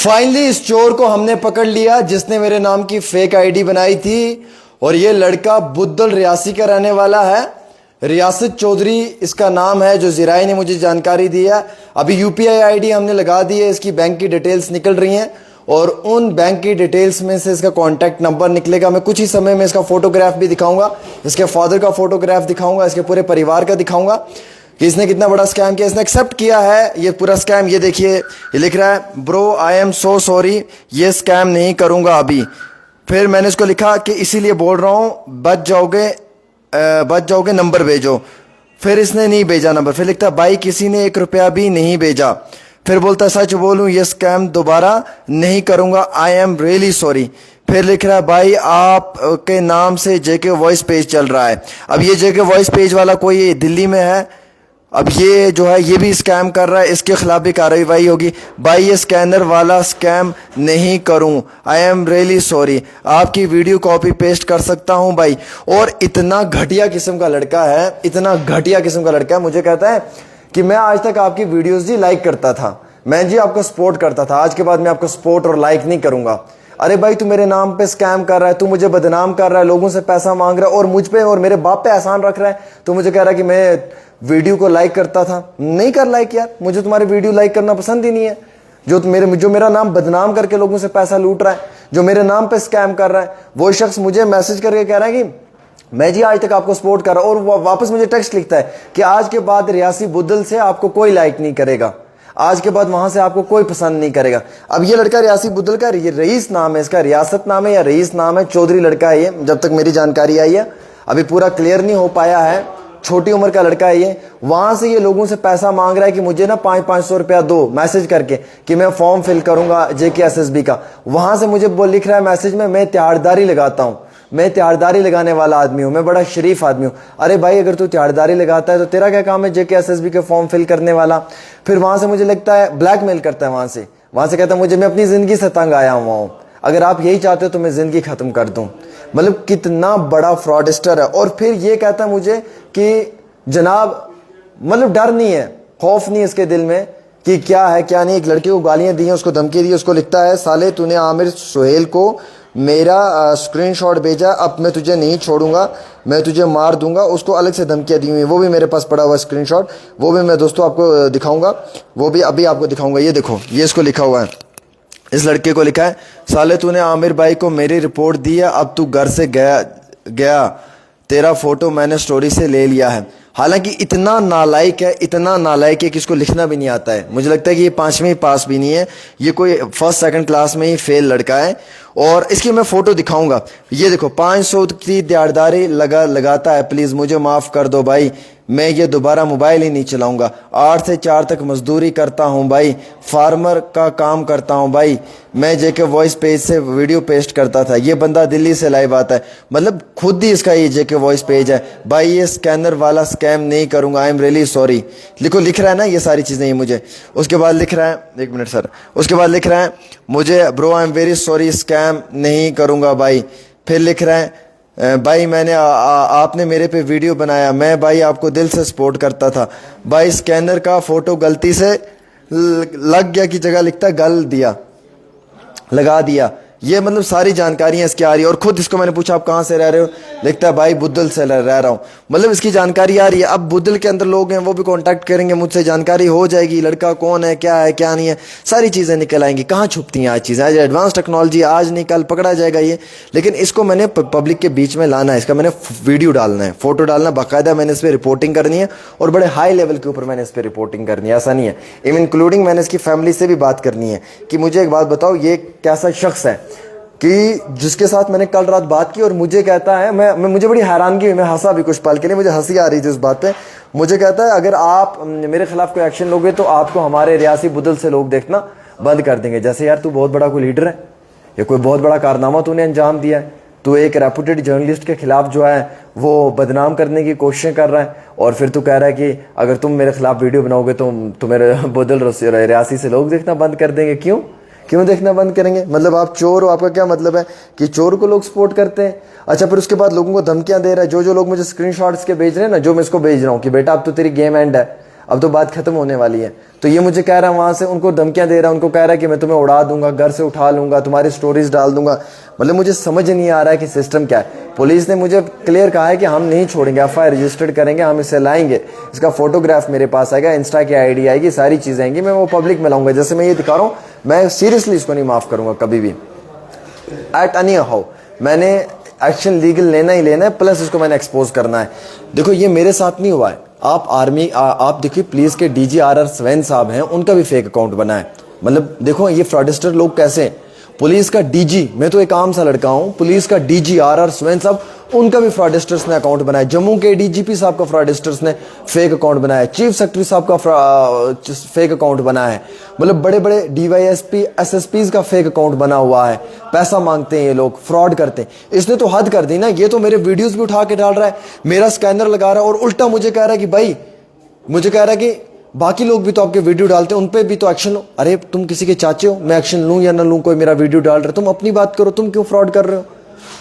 Finally इस चोर को हमने पकड़ लिया जिसने मेरे नाम की फेक आईडी बनाई थी। और ये लड़का बुद्दल रियासी का रहने वाला है। रियासत चौधरी इसका नाम है, जो ज़राए ने मुझे जानकारी दी है। अभी यूपीआई आईडी हमने लगा दी है, इसकी बैंक की डिटेल्स निकल रही हैं और उन बैंक की डिटेल्स में से इसका कॉन्टैक्ट नंबर निकलेगा। मैं कुछ ही समय में इसका फोटोग्राफ भी दिखाऊंगा, इसके फादर का फोटोग्राफ दिखाऊंगा, इसके पूरे परिवार का दिखाऊंगा कि इसने कितना बड़ा स्कैम किया। इसने एक्सेप्ट किया है ये पूरा स्कैम। ये देखिए, ये लिख रहा है, bro I am so sorry, ये स्कैम नहीं करूंगा अभी। फिर मैंने इसको लिखा कि इसीलिए बोल रहा हूँ, बच जाओगे, नंबर भेजो। फिर इसने नहीं भेजा नंबर। फिर लिखता है, भाई किसी ने 1 रुपया भी नहीं भेजा। फिर बोलता है, सच बोलूं ये स्कैम दोबारा नहीं करूंगा, आई एम रियली सॉरी। फिर लिख रहा है, भाई आपके नाम से जेके वॉइस पेज चल रहा है। अब ये जेके वॉइस पेज वाला कोई दिल्ली में है। अब ये जो है ये भी स्कैम कर रहा है, इसके खिलाफ भी कार्रवाई होगी। भाई ये स्कैनर वाला स्कैम नहीं करूं, आई एम रियली सॉरी। आपकी वीडियो कॉपी पेस्ट कर सकता हूं भाई। और इतना घटिया किस्म का लड़का है, इतना घटिया किस्म का लड़का है। मुझे कहता है कि मैं आज तक आपकी वीडियोस जी लाइक करता था, मैं जी आपको सपोर्ट करता था, आज के बाद मैं आपको सपोर्ट और लाइक नहीं करूंगा। अरे भाई तू मेरे नाम पे स्कैम कर रहा है, तू मुझे बदनाम कर रहा है, लोगों से पैसा मांग रहा है और मुझ पे और मेरे बाप पे एहसान रख रहा है। तो मुझे कह रहा है कि मैं वीडियो को लाइक करता था। नहीं कर लाइक यार, मुझे तुम्हारी वीडियो लाइक करना पसंद ही नहीं है। जो मेरा नाम बदनाम करके लोगों से पैसा लूट रहा है, जो मेरे नाम पे स्कैम कर रहा है, वो शख्स मुझे मैसेज करके कह रहा है कि मैं जी आज तक आपको सपोर्ट कर रहा हूं। और वो वापस मुझे टेक्स्ट लिखता है कि आज के बाद रियासी बुद्दल से आपको कोई लाइक नहीं करेगा, आज के बाद वहां से आपको कोई पसंद नहीं करेगा। अब ये लड़का रियासी बुद्दल का, ये रईस नाम है इसका, रियासत नाम है या रईस नाम है, चौधरी लड़का है ये, जब तक मेरी जानकारी आई है। अभी पूरा क्लियर नहीं हो पाया है, छोटी उम्र का लड़का है ये। वहां से ये लोगों से पैसा मांग रहा है कि मुझे ना 500-500 रुपया दो, मैसेज करके कि मैं फॉर्म फिल करूंगा JKSSB का। वहां से मुझे लिख रहा है मैसेज में, मैं त्यारदारी लगाता हूं, मैं त्यारदारी लगाने वाला आदमी हूं, मैं बड़ा शरीफ आदमी हूं। अरे भाई अगर तू त्यारदारी लगाता है तो तेरा क्या काम है JKSSB के फॉर्म फिल करने वाला। फिर वहां से मुझे लगता है ब्लैकमेल करता है, वहां से कहता है मुझे, मैं अपनी जिंदगी से तंग आया हुआ हूं, अगर आप यही चाहते हो तो मैं जिंदगी खत्म कर दूं। मतलब कितना बड़ा फ्रॉडस्टर है। और फिर ये कहता है मुझे कि जनाब, मतलब डर नहीं है, खौफ नहीं है इसके दिल में कि क्या है क्या नहीं। एक लड़के को गालियां दी हैं, उसको धमकी दी, उसको लिखता है, साले तूने आमिर सुहेल को मेरा स्क्रीनशॉट भेजा, अब मैं तुझे नहीं छोड़ूंगा, मैं तुझे मार दूंगा। उसको अलग से धमकियां दी हुई, वो भी मेरे पास पड़ा हुआ स्क्रीनशॉट, वो भी मैं दोस्तों आपको दिखाऊंगा, वो भी अभी आपको दिखाऊंगा। ये देखो, ये इसको लिखा हुआ है, इस लड़के को लिखा है, साले तूने आमिर भाई को मेरी रिपोर्ट दी है, अब तू घर से गया, तेरा फोटो मैंने स्टोरी से ले लिया है। हालांकि इतना नालायक है, इतना नालायक है कि इसको लिखना भी नहीं आता है। मुझे लगता है कि ये 5वीं पास भी नहीं है, ये कोई 1st-2nd क्लास में ही फेल लड़का है। और इसकी मैं फोटो दिखाऊंगा। ये देखो, 500 की दिहाड़दारी लगाता है, प्लीज मुझे माफ कर दो भाई, मैं ये दोबारा मोबाइल ही नहीं चलाऊंगा। 8 से 4 तक मजदूरी करता हूं भाई, फार्मर का काम करता हूं भाई, मैं JK वॉइस पेज से वीडियो पेस्ट करता था। ये बंदा दिल्ली से लाइव आता है, मतलब खुद ही इसका ये JK वॉइस पेज है। भाई ये स्कैनर वाला स्कैम नहीं करूंगा, आई एम रियली सॉरी। लिख रहा है ना ये सारी चीजें ये मुझे। उसके बाद लिख रहा है, 1 मिनट सर, उसके बाद लिख रहा है मुझे, bro I am very sorry, scam नहीं करूंगा भाई। फिर लिख रहा है, भाई मैंने आपने मेरे पे वीडियो बनाया, मैं भाई आपको दिल से सपोर्ट करता था भाई। स्कैनर का फोटो गलती से लग गया की जगह लिखता लगा दिया। ये मतलब सारी जानकारियां इसकी आ रही है। और खुद इसको मैंने पूछा आप कहाँ से रह रहे हो, लिखता है भाई बुद्दल से रह रहा हूँ। मतलब इसकी जानकारी आ रही है। अब बुद्दल के अंदर लोग हैं, वो भी कांटेक्ट करेंगे मुझसे, जानकारी हो जाएगी लड़का कौन है क्या नहीं है, सारी चीज़ें निकल आएंगी। कहाँ छुपती हैं आज चीज़ें, आज एडवांस टेक्नोलॉजी, आज नहीं कल पकड़ा जाएगा ये। लेकिन इसको मैंने पब्लिक के बीच में लाना है, इसका मैंने वीडियो डालना है, फोटो डालना, बाकायदा मैंने इस पर रिपोर्टिंग करनी है और बड़े हाई लेवल के ऊपर मैंने इस पर रिपोर्टिंग करनी है। ऐसा नहीं है, इवन इंक्लूडिंग मैंने इसकी फैमिली से भी बात करनी है कि मुझे एक बात बताओ, ये कैसा शख्स है कि जिसके साथ मैंने कल रात बात की और मुझे कहता है, मुझे बड़ी हैरानगी हुई, मैं हंसा भी कुछ पल के लिए, मुझे हंसी आ रही थी उस बात पे। मुझे कहता है अगर आप मेरे खिलाफ कोई एक्शन लोगे तो आपको हमारे रियासी बुद्दल से लोग देखना बंद कर देंगे। जैसे यार तू बहुत बड़ा कोई लीडर है या कोई बहुत बड़ा कारनामा तूने अंजाम दिया है, तू एक रेपुटेड जर्नलिस्ट के खिलाफ जो है वो बदनाम करने की कोशिशें कर रहा है, और फिर तू कह रहा है कि अगर तुम मेरे खिलाफ वीडियो बनाओगे तो मेरे बुद्दल रियासी से लोग देखना बंद कर देंगे। क्यों देखना बंद करेंगे? मतलब आप चोर हो, आपका क्या मतलब है कि चोर को लोग सपोर्ट करते हैं? अच्छा, फिर उसके बाद लोगों को धमकियां दे रहा है। जो लोग मुझे स्क्रीनशॉट्स के भेज रहे हैं ना, जो मैं इसको भेज रहा हूँ कि बेटा अब तो तेरी गेम एंड है, अब तो बात खत्म होने वाली है। तो ये मुझे कह रहा है वहां से, उनको धमकियां दे रहा है, उनको कह रहा है कि मैं तुम्हें उड़ा दूंगा, घर से उठा लूंगा, तुम्हारी स्टोरीज डाल दूंगा। मतलब मुझे समझ नहीं आ रहा है कि सिस्टम क्या है। पुलिस ने मुझे क्लियर कहा है कि हम नहीं छोड़ेंगे, एफआईआर रजिस्टर्ड करेंगे, हम इसे लाएंगे, इसका फोटोग्राफ मेरे पास आएगा, इंस्टा की आईडी आएगी, सारी चीजें आएंगी, मैं वो पब्लिक में लाऊंगा। जैसे मैं ये दिखा रहा हूँ, मैं सीरियसली इसको नहीं माफ करूंगा कभी भी, एट एनी हाउ। मैंने एक्शन लीगल लेना ही लेना है, प्लस इसको मैंने एक्सपोज करना है। देखो ये मेरे साथ नहीं हुआ है। आप आर्मी आप देखिए पुलिस के डीजी आर स्वैन साहब हैं, उनका भी फेक अकाउंट बना है। मतलब देखो ये फ्रॉडस्टर लोग कैसे हैं। पुलिस का डीजी, मैं तो एक आम सा लड़का हूं, पुलिस का डीजी आर स्वैन साहब, उनका भी फ्रॉडस्टर्स ने अकाउंट बनाया। जम्मू के डीजीपी साहब का फ्रॉडस्टर्स ने फेक अकाउंट बनाया, चीफ सेक्रेटरी साहब का फेक अकाउंट बना है। मतलब बड़े बड़े डीवाईएसपी एसएसपीज का फेक अकाउंट बना हुआ है। पैसा मांगते हैं ये लोग, फ्रॉड करते हैं। इसने तो हद कर दी ना। ये तो मेरे वीडियोस भी उठा के डाल रहा है, मेरा स्कैनर लगा रहा है, और उल्टा मुझे कह रहा है कि भाई, मुझे कह रहा है कि बाकी लोग भी तो आपके वीडियो डालते हैं, उन पे भी तो एक्शन लो। अरे तुम किसी के चाचे हो, मैं एक्शन लूं या ना लूं, कोई मेरा वीडियो डाल रहा है, तुम अपनी बात करो, तुम क्यों फ्रॉड कर रहे हो,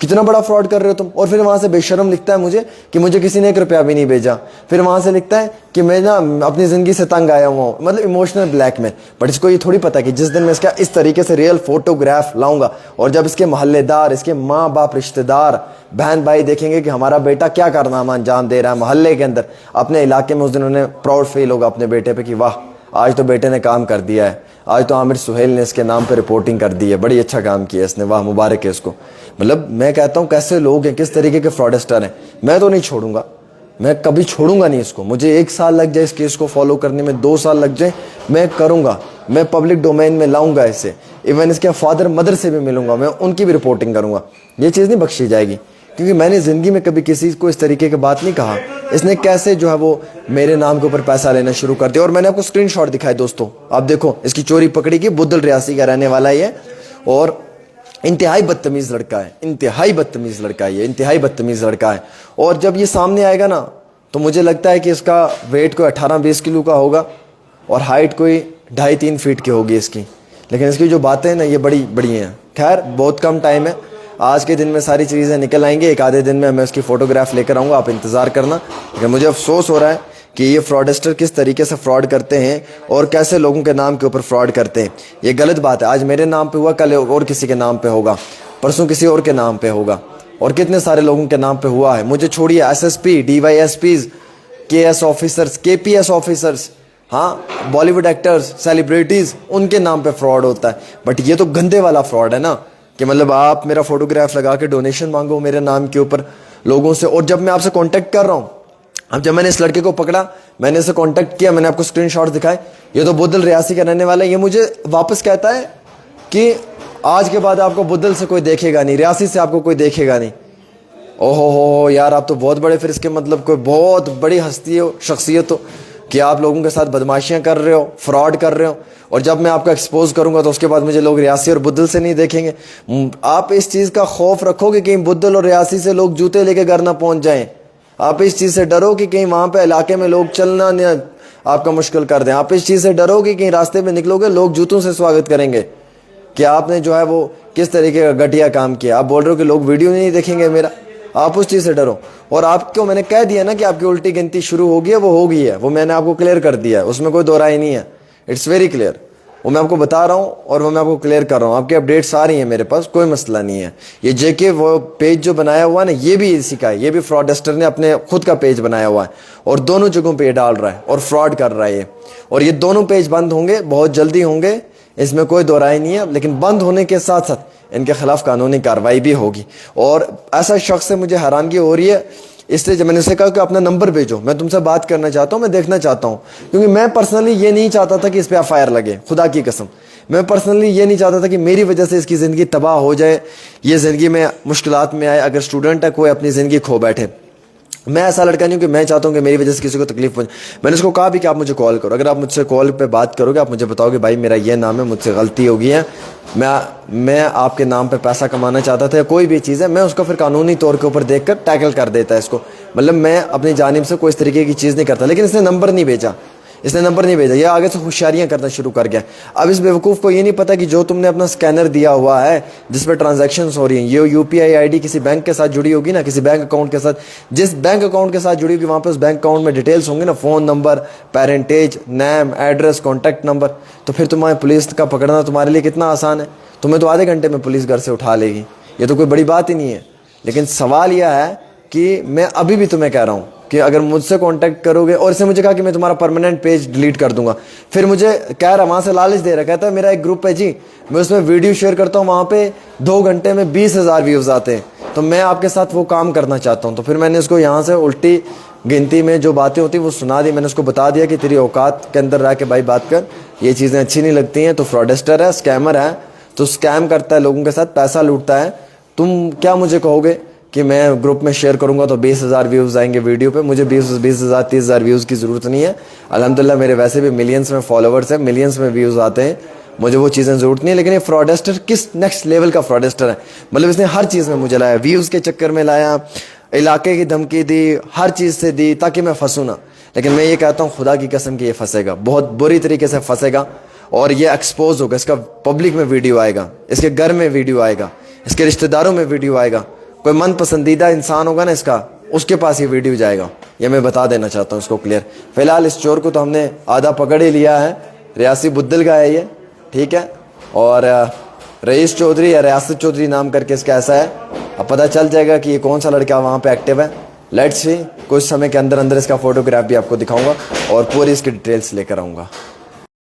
कितना बड़ा फ्रॉड कर रहे हो तुम। और फिर वहां से बेशर्म लिखता है मुझे कि मुझे किसी ने 1 रुपया भी नहीं भेजा। फिर वहां से लिखता है कि मैं ना अपनी जिंदगी से तंग आया हुआ हूं, मतलब इमोशनल ब्लैकमेल। बट इसको ये थोड़ी पता कि जिस दिन मैं इसका इस तरीके से रियल फोटोग्राफ लाऊंगा, और जब इसके मोहल्लेदार, इसके माँ बाप, रिश्तेदार, बहन भाई देखेंगे कि हमारा बेटा क्या कारनामा अंजाम दे रहा है मोहल्ले के अंदर, अपने इलाके में, उस दिन उन्हें प्राउड फील होगा अपने बेटे पे कि वाह, आज तो बेटे ने काम कर दिया है, आज तो आमिर सुहेल ने इसके नाम पे रिपोर्टिंग कर दी है, बड़ी अच्छा काम किया इसने, वाह मुबारक है इसको। मतलब मैं कहता हूँ कैसे लोग हैं, किस तरीके के फ्रॉडस्टर हैं। मैं तो नहीं छोड़ूंगा, मैं कभी छोड़ूंगा नहीं इसको। मुझे 1 साल लग जाए इस केस को फॉलो करने में, 2 साल लग जाए, मैं करूंगा। मैं पब्लिक डोमेन में लाऊंगा इसे। इवन इसके फादर मदर से भी मिलूंगा, मैं उनकी भी रिपोर्टिंग करूंगा। ये चीज़ नहीं बख्शी जाएगी, क्योंकि मैंने ज़िंदगी में कभी किसी को इस तरीके की बात नहीं कहा। इसने कैसे जो है वो मेरे नाम के ऊपर पैसा लेना शुरू कर दिया। और मैंने आपको स्क्रीनशॉट दिखाया दोस्तों, आप देखो, इसकी चोरी पकड़ी की, बुद्धल रियासी का रहने वाला है, और इंतहाई बदतमीज़ लड़का है, इंतहाई बदतमीज़ लड़का है, ये इंतहाई बदतमीज़ लड़का है। और जब ये सामने आएगा ना, तो मुझे लगता है कि इसका वेट कोई 18-20 किलो का होगा, और हाइट कोई 2.5-3 फीट की होगी इसकी। लेकिन इसकी जो बातें ना, ये बड़ी बड़ी हैं। खैर बहुत कम टाइम है, आज के दिन में सारी चीज़ें निकल आएंगी। एक आधे दिन में मैं उसकी फ़ोटोग्राफ लेकर आऊँगा, आप इंतज़ार करना। लेकिन मुझे अफसोस हो रहा है कि ये फ्रॉडस्टर किस तरीके से फ्रॉड करते हैं और कैसे लोगों के नाम के ऊपर फ्रॉड करते हैं। ये गलत बात है। आज मेरे नाम पे हुआ, कल और किसी के नाम पे होगा, परसों किसी और के नाम पे होगा, और कितने सारे लोगों के नाम पे हुआ है। मुझे छोड़िए, SSP, DYSPs, KS officers, KPS officers, हाँ, बॉलीवुड एक्टर्स, सेलिब्रिटीज़, उनके नाम पे फ्रॉड होता है। बट ये तो गंदे वाला फ्रॉड है ना, कि मतलब आप मेरा फोटोग्राफ लगा के डोनेशन मांगो मेरे नाम के ऊपर लोगों से। और जब मैं आपसे कांटेक्ट कर रहा हूँ, अब जब मैंने इस लड़के को पकड़ा, मैंने इसे कांटेक्ट किया, मैंने आपको स्क्रीनशॉट दिखाए, ये तो बुद्धल रियासी का रहने वाला है। ये मुझे वापस कहता है कि आज के बाद आपको बुद्धल से कोई देखेगा नहीं, रियासी से आपको कोई देखेगा नहीं। ओहो हो यार, आप तो बहुत बड़े, फिर इसके मतलब कोई बहुत बड़ी हस्ती हो, शख्सियत हो, कि आप लोगों के साथ बदमाशियां कर रहे हो, फ्रॉड कर रहे हो। और जब मैं आपको एक्सपोज करूंगा तो उसके बाद मुझे लोग रियासी और बुद्धल से नहीं देखेंगे। आप इस चीज़ का खौफ रखो कि कहीं बुद्धल और रियासी से लोग जूते लेके घर ना पहुंच जाएं। आप इस चीज़ से डरो कि कहीं वहां पे इलाके में लोग चलना नहीं आपका मुश्किल कर दें। आप इस चीज़ से डरो कि कहीं रास्ते में निकलोगे लोग जूतों से स्वागत करेंगे कि आपने जो है वो किस तरीके का घटिया काम किया। आप बोल रहे हो कि लोग वीडियो नहीं देखेंगे मेरा, आप उस चीज़ से डरो। और आपको मैंने कह दिया ना कि आपकी उल्टी गिनती शुरू होगी है, वो हो गई है, वो मैंने आपको क्लियर कर दिया है, उसमें कोई दो राय नहीं है। इट्स वेरी क्लियर, वो मैं आपको बता रहा हूँ और वो मैं आपको क्लियर कर रहा हूँ। आपकी अपडेट्स आ रही हैं मेरे पास, कोई मसला नहीं है। ये जेके वो पेज जो बनाया हुआ है ना, ये भी इसी का है, ये भी फ्रॉडस्टर ने अपने खुद का पेज बनाया हुआ है और दोनों जगहों पे ये डाल रहा है और फ्रॉड कर रहा है ये। और ये दोनों पेज बंद होंगे, बहुत जल्दी होंगे, इसमें कोई दो राय नहीं है। लेकिन बंद होने के साथ साथ इनके खिलाफ कानूनी कार्रवाई भी होगी। और ऐसा शख्स से मुझे हैरानगी हो रही है, इसलिए जब मैंने उसे कहा कि अपना नंबर भेजो, मैं तुमसे बात करना चाहता हूँ, मैं देखना चाहता हूँ। क्योंकि मैं पर्सनली ये नहीं चाहता था कि इस पर एफआईआर लगे, खुदा की कसम। मैं पर्सनली ये नहीं चाहता था कि मेरी वजह से इसकी ज़िंदगी तबाह हो जाए, ये ज़िंदगी में मुश्किलात में आए। अगर स्टूडेंट है कोई अपनी ज़िंदगी खो बैठे, मैं ऐसा लड़का नहीं हूँ कि मैं चाहता हूँ कि मेरी वजह से किसी को तकलीफ पहुंचे। मैंने उसको कहा भी कि आप मुझे कॉल करो, अगर आप मुझसे कॉल पे बात करोगे, आप मुझे बताओगे भाई मेरा ये नाम है, मुझसे गलती हो गई है, मैं आपके नाम पे पैसा कमाना चाहता था या कोई भी चीज़ है, मैं उसका फिर कानूनी तौर के ऊपर देख कर टैकल कर देता है इसको। मतलब मैं अपनी जानिब से कोई इस तरीके की चीज़ नहीं करता। लेकिन इसने नंबर नहीं भेजा, इसने नंबर नहीं भेजा, ये आगे से होशियारियां करना शुरू कर गया। अब इस बेवकूफ़ को ये नहीं पता कि जो तुमने अपना स्कैनर दिया हुआ है जिस पर ट्रांजैक्शंस हो रही हैं, ये यूपीआई आईडी किसी बैंक के साथ जुड़ी होगी ना, किसी बैंक अकाउंट के साथ, जिस बैंक अकाउंट के साथ जुड़ी होगी वहाँ पे उस बैंक अकाउंट में डिटेल्स होंगे ना, phone number, parentage, name, address, contact number, तो फिर तुम्हारे पुलिस का पकड़ना तुम्हारे लिए कितना आसान है। तुम्हें तो आधे घंटे में पुलिस घर से उठा लेगी, ये तो कोई बड़ी बात ही नहीं है। लेकिन सवाल यह है कि मैं अभी भी तुम्हें कह रहा हूँ कि अगर मुझसे कांटेक्ट करोगे, और इसने मुझे कहा कि मैं तुम्हारा परमानेंट पेज डिलीट कर दूंगा, फिर मुझे कह रहा वहाँ से लालच दे रहा, कहता है मेरा एक ग्रुप है जी, मैं उसमें वीडियो शेयर करता हूँ, वहाँ पे 2 घंटे में 20,000 व्यूज़ आते हैं, तो मैं आपके साथ वो काम करना चाहता हूँ। तो फिर मैंने उसको यहाँ से उल्टी गिनती में जो बातें होती वो सुना दी। मैंने उसको बता दिया कि तेरी औकात के अंदर रह के भाई बात कर, ये चीज़ें अच्छी नहीं लगती हैं, तो फ्रॉडस्टर है, स्कैमर है, तो स्कैम करता है लोगों के साथ, पैसा लूटता है। तुम क्या मुझे कहोगे कि मैं ग्रुप में शेयर करूंगा तो 20,000 व्यूज़ आएंगे वीडियो पे? मुझे 20,000 30,000 व्यूज़ की ज़रूरत नहीं है। अल्हम्दुलिल्लाह मेरे वैसे भी मिलियंस में फॉलोवर्स हैं, मिलियंस में व्यूज़ आते हैं, मुझे वो चीज़ें ज़रूरत नहीं है। लेकिन ये फ्रॉडस्टर किस नेक्स्ट लेवल का फ्रॉडस्टर है, मतलब इसने हर चीज़ में मुझे लाया, व्यूज़ के चक्कर में लाया, इलाके की धमकी दी, हर चीज़ से दी ताकि मैं फंसूँ ना। लेकिन मैं ये कहता हूँ खुदा की कसम कि ये फंसेगा, बहुत बुरी तरीके से फंसेगा, और ये एक्सपोज होगा, इसका पब्लिक में वीडियो आएगा, इसके घर में वीडियो आएगा, इसके रिश्तेदारों में वीडियो आएगा, कोई मन पसंदीदा इंसान होगा ना इसका, उसके पास ये वीडियो जाएगा। ये मैं बता देना चाहता हूँ इसको क्लियर। फिलहाल इस चोर को तो हमने आधा पकड़ ही लिया है, रियासी बुद्दल का है ये, ठीक है, और रईस चौधरी या रियासत चौधरी नाम करके इसका ऐसा है। अब पता चल जाएगा कि ये कौन सा लड़का वहाँ पे एक्टिव है। लेट्स सी, कुछ समय के अंदर अंदर इसका फोटोग्राफ भी आपको दिखाऊंगा और पूरी इसकी डिटेल्स लेकर आऊँगा।